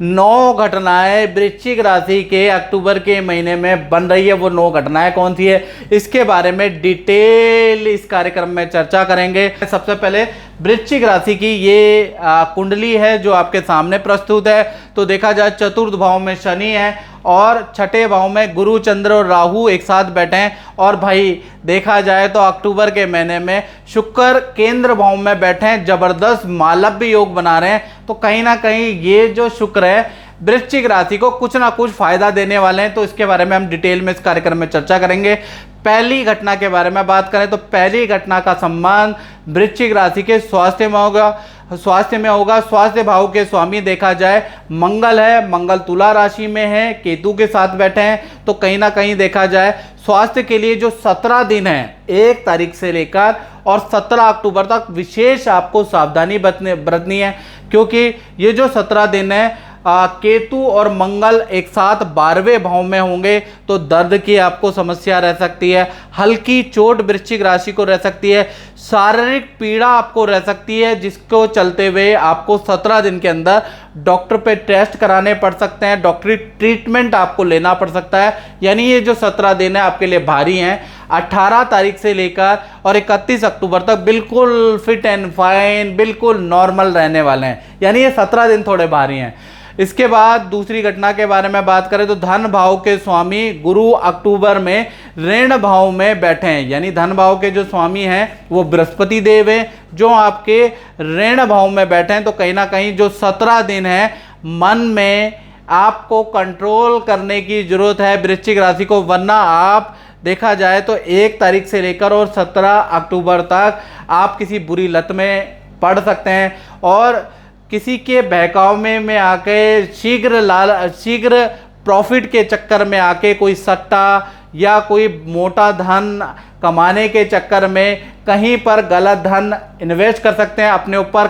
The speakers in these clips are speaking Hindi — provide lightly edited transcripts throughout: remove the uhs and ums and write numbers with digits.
9 घटनाएं वृश्चिक राशि के अक्टूबर के महीने में बन रही है। वो 9 घटनाएं कौन सी है, इसके बारे में डिटेल इस कार्यक्रम में चर्चा करेंगे। सबसे पहले वृश्चिक राशि की ये कुंडली है जो आपके सामने प्रस्तुत है। तो देखा जाए चतुर्थ भाव में शनि है और छठे भाव में गुरु, चंद्र और राहु एक साथ बैठे हैं। और भाई देखा जाए तो अक्टूबर के महीने में शुक्र केंद्र भाव में बैठे हैं, जबरदस्त मालव्य योग बना रहे हैं। तो कहीं ना कहीं ये जो शुक्र है वृश्चिक राशि को कुछ ना कुछ फायदा देने वाले हैं। तो इसके बारे में हम डिटेल में इस कार्यक्रम में चर्चा करेंगे। पहली घटना के बारे में बात करें तो पहली घटना का संबंध वृश्चिक राशि के स्वास्थ्य में होगा। स्वास्थ्य भाव के स्वामी देखा जाए मंगल है, मंगल तुला राशि में है, केतु के साथ बैठे हैं। तो कहीं ना कहीं देखा जाए स्वास्थ्य के लिए जो 17 दिन है 1 तारीख से लेकर और 17 अक्टूबर तक विशेष आपको सावधानी बरतनी है, क्योंकि ये जो 17 दिन है केतु और मंगल एक साथ 12वें भाव में होंगे। तो दर्द की आपको समस्या रह सकती है, हल्की चोट वृश्चिक राशि को रह सकती है, शारीरिक पीड़ा आपको रह सकती है, जिसको चलते हुए आपको 17 दिन के अंदर डॉक्टर पे टेस्ट कराने पड़ सकते हैं, डॉक्टरी ट्रीटमेंट आपको लेना पड़ सकता है। यानी ये जो 17 दिन है आपके लिए भारी हैं। 18 तारीख से लेकर और 31 अक्टूबर तक बिल्कुल फिट एंड फाइन, बिल्कुल नॉर्मल रहने वाले हैं। यानी ये 17 दिन थोड़े भारी हैं। इसके बाद दूसरी घटना के बारे में बात करें तो धन भाव के स्वामी गुरु अक्टूबर में ऋण भाव में बैठे हैं। यानी धन भाव के जो स्वामी हैं वो बृहस्पति देव हैं जो आपके ऋण भाव में बैठे हैं। तो कहीं ना कहीं जो 17 दिन है मन में आपको कंट्रोल करने की जरूरत है वृश्चिक राशि को, वरना आप देखा जाए तो 1 तारीख से लेकर और 17 अक्टूबर तक आप किसी बुरी लत में पड़ सकते हैं और किसी के बहकाव में आके शीघ्र प्रॉफिट के चक्कर में आके कोई सट्टा या कोई मोटा धन कमाने के चक्कर में कहीं पर गलत धन इन्वेस्ट कर सकते हैं। अपने ऊपर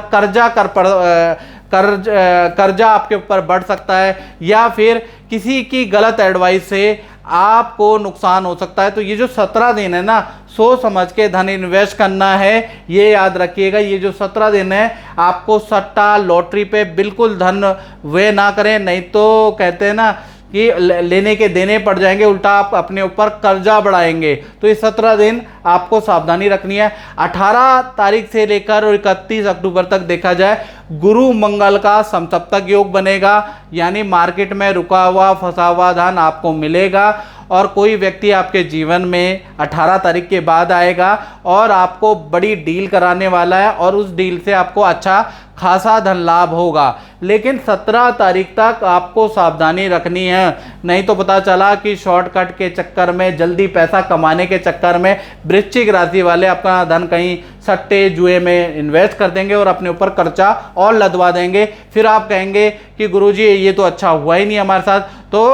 कर्जा आपके ऊपर बढ़ सकता है या फिर किसी की गलत एडवाइस से आपको नुकसान हो सकता है। तो ये जो 17 दिन है ना, सोच समझ के धन इन्वेस्ट करना है, ये याद रखिएगा। ये जो 17 दिन है आपको सट्टा लॉटरी पे बिल्कुल धन वे ना करें, नहीं तो कहते हैं ना कि लेने के देने पड़ जाएंगे, उल्टा आप अपने ऊपर कर्जा बढ़ाएंगे। तो ये 17 दिन आपको सावधानी रखनी है। 18 तारीख से लेकर और 31 अक्टूबर तक देखा जाए गुरु मंगल का समसप्तक योग बनेगा। यानी मार्केट में रुका हुआ फंसा हुआ धन आपको मिलेगा और कोई व्यक्ति आपके जीवन में 18 तारीख के बाद आएगा और आपको बड़ी डील कराने वाला है और उस डील से आपको अच्छा खासा धन लाभ होगा। लेकिन 17 तारीख तक आपको सावधानी रखनी है, नहीं तो पता चला कि शॉर्टकट के चक्कर में, जल्दी पैसा कमाने के चक्कर में वृश्चिक राशि वाले अपना धन कहीं सट्टे जुए में इन्वेस्ट कर देंगे और अपने ऊपर कर्जा और लदवा देंगे। फिर आप कहेंगे कि गुरुजी ये तो अच्छा हुआ ही नहीं हमारे साथ। तो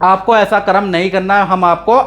आपको ऐसा कर्म नहीं करना है, हम आपको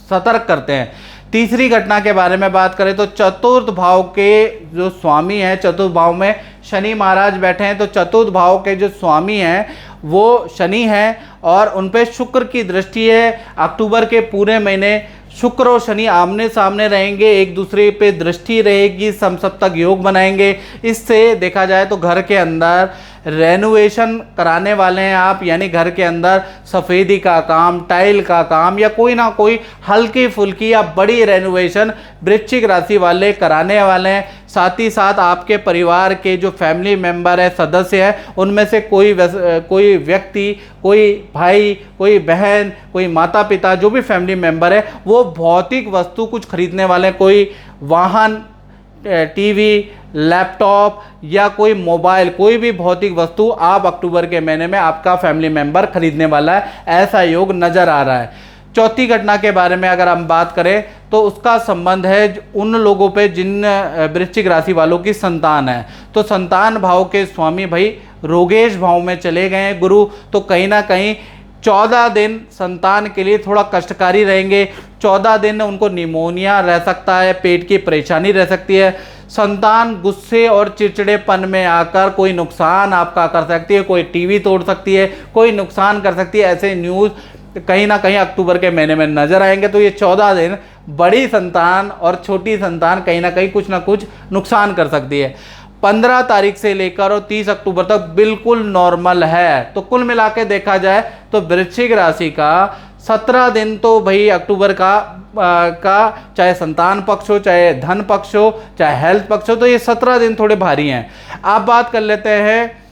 सतर्क करते हैं। तीसरी घटना के बारे में बात करें तो चतुर्थ भाव के जो स्वामी हैं, चतुर्थ भाव में शनि महाराज बैठे हैं। तो चतुर्थ भाव के जो स्वामी हैं वो शनि हैं और उन पे शुक्र की दृष्टि है। अक्टूबर के पूरे महीने शुक्र और शनि आमने सामने रहेंगे, एक दूसरे पे दृष्टि रहेगी, समसप्तक योग बनाएंगे। इससे देखा जाए तो घर के अंदर रेनोवेशन कराने वाले हैं आप, यानी घर के अंदर सफ़ेदी का काम, टाइल का काम या कोई ना कोई हल्की फुल्की या बड़ी रेनोवेशन वृश्चिक राशि वाले कराने वाले हैं। साथ ही साथ आपके परिवार के जो फैमिली मेंबर है, सदस्य हैं, उनमें से कोई व्यक्ति, कोई भाई, कोई बहन, कोई माता पिता, जो भी फैमिली मेंबर है वो भौतिक वस्तु कुछ खरीदने वाले हैं। कोई वाहन, टीवी, लैपटॉप या कोई मोबाइल, कोई भी भौतिक वस्तु आप अक्टूबर के महीने में आपका फैमिली मेंबर खरीदने वाला है, ऐसा योग नज़र आ रहा है। चौथी घटना के बारे में अगर हम बात करें तो उसका संबंध है उन लोगों पे जिन वृश्चिक राशि वालों की संतान है। तो संतान भाव के स्वामी भाई रोगेश भाव में चले गए हैं गुरु। तो कहीं ना कहीं 14 दिन संतान के लिए थोड़ा कष्टकारी रहेंगे। 14 दिन उनको निमोनिया रह सकता है, पेट की परेशानी रह सकती है। संतान गुस्से और चिड़चिड़ेपन में आकर कोई नुकसान आपका कर सकती है, कोई टीवी तोड़ सकती है, कोई नुकसान कर सकती है। ऐसे न्यूज़ कहीं ना कहीं अक्टूबर के महीने में नजर आएंगे। तो ये 14 दिन बड़ी संतान और छोटी संतान कहीं ना कहीं कुछ ना कुछ नुकसान कर सकती है। 15 तारीख से लेकर और 30 अक्टूबर तक बिल्कुल नॉर्मल है। तो कुल मिला के देखा जाए तो वृश्चिक राशि का 17 दिन तो भाई अक्टूबर का चाहे संतान पक्ष हो, चाहे धन पक्ष हो, चाहे हेल्थ पक्ष हो, तो ये 17 दिन थोड़े भारी हैं। आप बात कर लेते हैं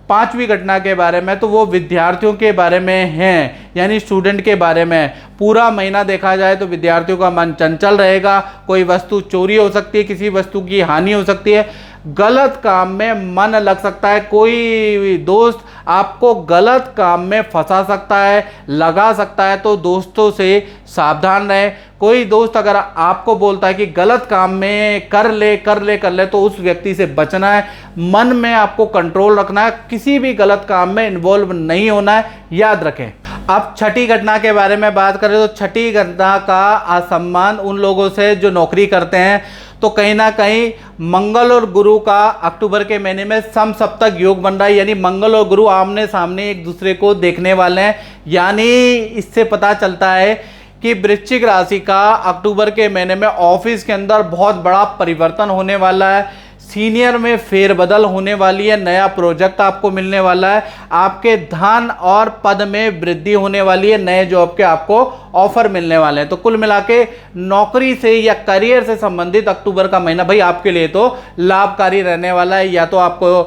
5वीं घटना के बारे में, तो वो विद्यार्थियों के बारे में है, यानी स्टूडेंट के बारे में। पूरा महीना देखा जाए तो विद्यार्थियों का मन चंचल रहेगा, कोई वस्तु चोरी हो सकती है, किसी वस्तु की हानि हो सकती है, गलत काम में मन लग सकता है, कोई दोस्त आपको गलत काम में फंसा सकता है, लगा सकता है, तो दोस्तों से सावधान रहें। कोई दोस्त अगर आपको बोलता है कि गलत काम में कर ले तो उस व्यक्ति से बचना है। मन में आपको कंट्रोल रखना है, किसी भी गलत काम में इन्वॉल्व नहीं होना है, याद रखें। अब छठी घटना के बारे में बात करें तो छठी घटना का असम्मान उन लोगों से जो नौकरी करते हैं। तो कहीं ना कहीं मंगल और गुरु का अक्टूबर के महीने में समसप्तक योग बन रहा है, यानी मंगल और गुरु आमने सामने एक दूसरे को देखने वाले हैं। यानी इससे पता चलता है कि वृश्चिक राशि का अक्टूबर के महीने में ऑफिस के अंदर बहुत बड़ा परिवर्तन होने वाला है, सीनियर में फेरबदल होने वाली है, नया प्रोजेक्ट आपको मिलने वाला है, आपके धन और पद में वृद्धि होने वाली है, नए जॉब के आपको ऑफर मिलने वाले हैं। तो कुल मिला के नौकरी से या करियर से संबंधित अक्टूबर का महीना भाई आपके लिए तो लाभकारी रहने वाला है। या तो आपको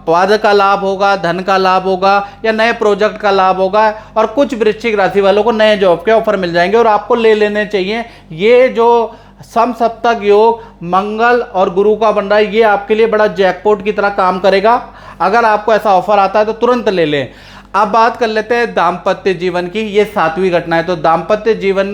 पद का लाभ होगा, धन का लाभ होगा, या नए प्रोजेक्ट का लाभ होगा, और कुछ वृश्चिक राशि वालों को नए जॉब के ऑफर मिल जाएंगे और आपको ले लेने चाहिए। ये जो समसप्तक योग मंगल और गुरु का बन रहा है, ये आपके लिए बड़ा जैकपॉट की तरह काम करेगा। अगर आपको ऐसा ऑफर आता है तो तुरंत ले लें। अब बात कर लेते हैं दाम्पत्य जीवन की, ये 7वीं घटना है। तो दाम्पत्य जीवन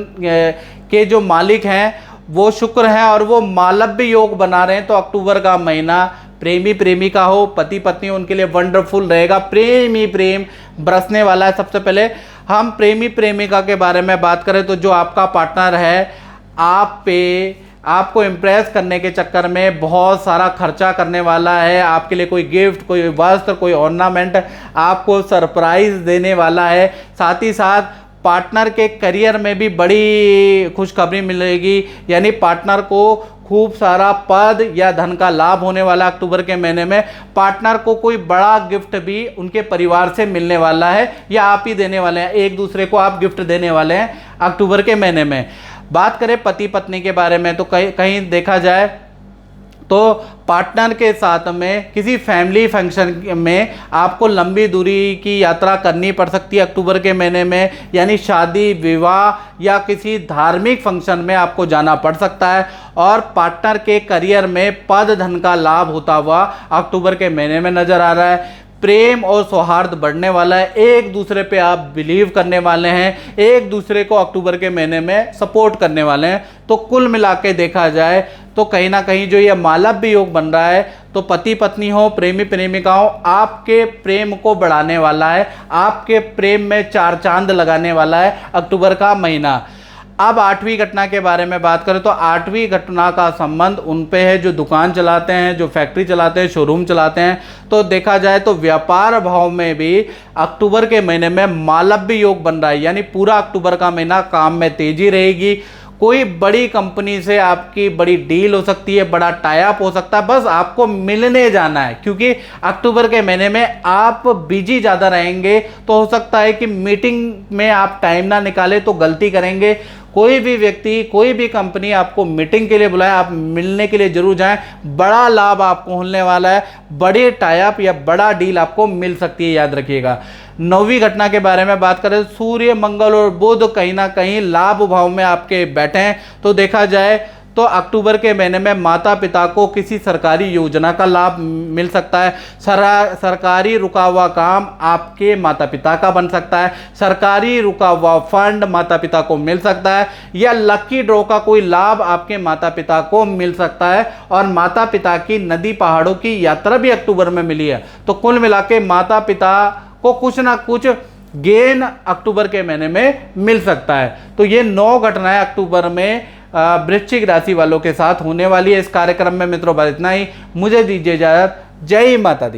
के जो मालिक हैं वो शुक्र हैं और वो मालव्य योग बना रहे हैं। तो अक्टूबर का महीना प्रेमी प्रेमिका हो, पति पत्नी, उनके लिए वंडरफुल रहेगा। प्रेम ही प्रेम बरसने वाला है। सबसे पहले हम प्रेमी प्रेमिका के बारे में बात करें तो जो आपका पार्टनर है आपको इम्प्रेस करने के चक्कर में बहुत सारा खर्चा करने वाला है। आपके लिए कोई गिफ्ट, कोई वस्त्र, कोई ऑर्नामेंट आपको सरप्राइज देने वाला है। साथ ही साथ पार्टनर के करियर में भी बड़ी खुशखबरी मिलेगी, यानी पार्टनर को खूब सारा पद या धन का लाभ होने वाला। अक्टूबर के महीने में पार्टनर को कोई बड़ा गिफ्ट भी उनके परिवार से मिलने वाला है, या आप ही देने वाले हैं, एक दूसरे को आप गिफ्ट देने वाले हैं अक्टूबर के महीने में। बात करें पति पत्नी के बारे में तो कहीं देखा जाए तो पार्टनर के साथ में किसी फैमिली फंक्शन में आपको लंबी दूरी की यात्रा करनी पड़ सकती है अक्टूबर के महीने में, यानी शादी विवाह या किसी धार्मिक फंक्शन में आपको जाना पड़ सकता है। और पार्टनर के करियर में पद धन का लाभ होता हुआ अक्टूबर के महीने में नजर आ रहा है। प्रेम और सौहार्द बढ़ने वाला है, एक दूसरे पे आप बिलीव करने वाले हैं, एक दूसरे को अक्टूबर के महीने में सपोर्ट करने वाले हैं। तो कुल मिला के देखा जाए तो कहीं ना कहीं जो ये मालव्य योग बन रहा है तो पति पत्नी हो, प्रेमी प्रेमिका हो, आपके प्रेम को बढ़ाने वाला है, आपके प्रेम में 4 चांद लगाने वाला है अक्टूबर का महीना। अब 8वीं घटना के बारे में बात करें तो 8वीं घटना का संबंध उन पे है जो दुकान चलाते हैं, जो फैक्ट्री चलाते हैं, शोरूम चलाते हैं। तो देखा जाए तो व्यापार भाव में भी अक्टूबर के महीने में मालव्य योग बन रहा है, यानी पूरा अक्टूबर का महीना काम में तेजी रहेगी। कोई बड़ी कंपनी से आपकी बड़ी डील हो सकती है, बड़ा टाई अप हो सकता है, बस आपको मिलने जाना है, क्योंकि अक्टूबर के महीने में आप बिजी ज़्यादा रहेंगे। तो हो सकता है कि मीटिंग में आप टाइम ना निकाले तो गलती करेंगे। कोई भी व्यक्ति, कोई भी कंपनी आपको मीटिंग के लिए बुलाए, आप मिलने के लिए जरूर जाएं। बड़ा लाभ आपको होने वाला है, बड़े टाई अप या बड़ा डील आपको मिल सकती है, याद रखिएगा। 9वीं घटना के बारे में बात करें, सूर्य मंगल और बुध कहीं ना कहीं लाभ भाव में आपके बैठे हैं। तो देखा जाए तो अक्टूबर के महीने में माता पिता को किसी सरकारी योजना का लाभ मिल सकता है। सरकारी रुका हुआ काम आपके माता पिता का बन सकता है, सरकारी रुका हुआ फंड माता पिता को मिल सकता है, या लकी ड्रॉ का कोई लाभ आपके माता पिता को मिल सकता है। और माता पिता की नदी पहाड़ों की यात्रा भी अक्टूबर में मिली है। तो कुल मिला के माता पिता को कुछ ना कुछ गेन अक्टूबर के महीने में मिल सकता है। तो ये 9 घटनाएं अक्टूबर में वृश्चिक राशि वालों के साथ होने वाली है। इस कार्यक्रम में मित्रों बस इतना ही। मुझे दीजिए इजाजत। जय माता दी।